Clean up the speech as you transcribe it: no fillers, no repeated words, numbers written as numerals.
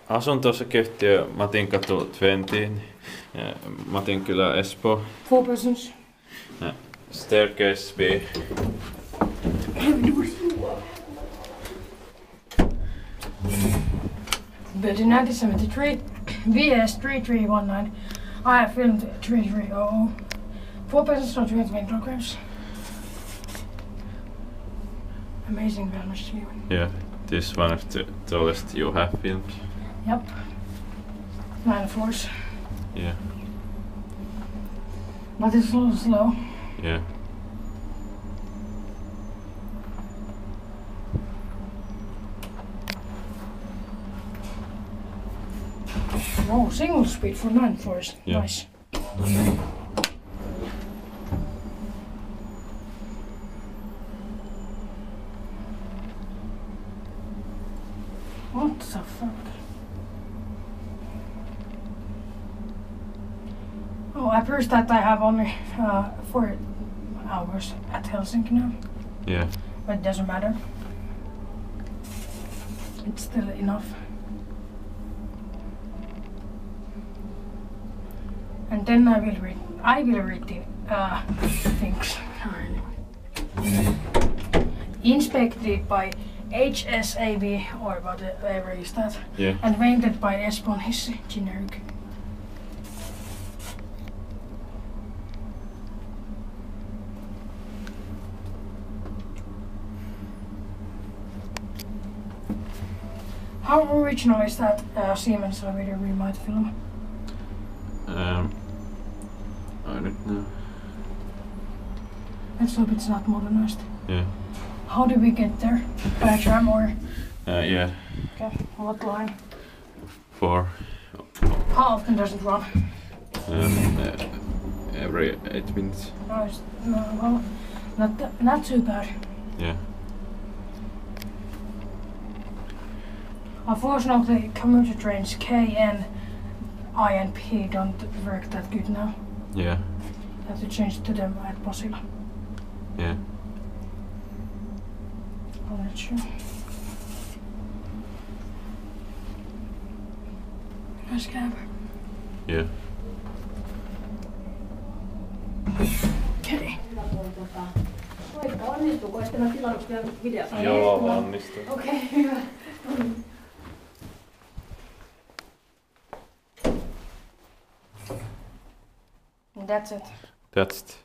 Asun tuossa keittiö Matinkatu 20, Matinkylä, Espoo. 4 persons. Staircase B. Built in 1973, VS 3319. I have filmed 3300. 4 persons, not 20 kilograms. Amazing ValmetSchlieren. Yeah, this is one of the tallest you have filmed. Yep. 9 floors. Yeah. But it's a little slow. Yeah. Oh, single speed for 9 floors. Yeah. Nice. What the fuck? Oh, I pressed that I have only 4 hours at Helsinki now. Yeah. But it doesn't matter. It's still enough. And then I will read the things. Inspected by HSAB or whatever is that. Yeah. And painted by Espoo Hissi generic. How original is that Siemens elevator remind film? I don't know. Let's hope it's not modernized. Yeah. How do we get there? By a tram or? Yeah. Okay, what line? 4. How often does it run? Every 8 minutes. No, well, not too bad. Yeah. Unfortunately, commuter trains K, N, I and P don't work that good now. Yeah. Have to change to them at Pasila. Yeah. I'm not sure. Nice cab. Yeah. Okay. Onnistuuko, että mä tilannut vielä videossa? Joo, onnistuu. Okei, hyvä. That's it. That's it.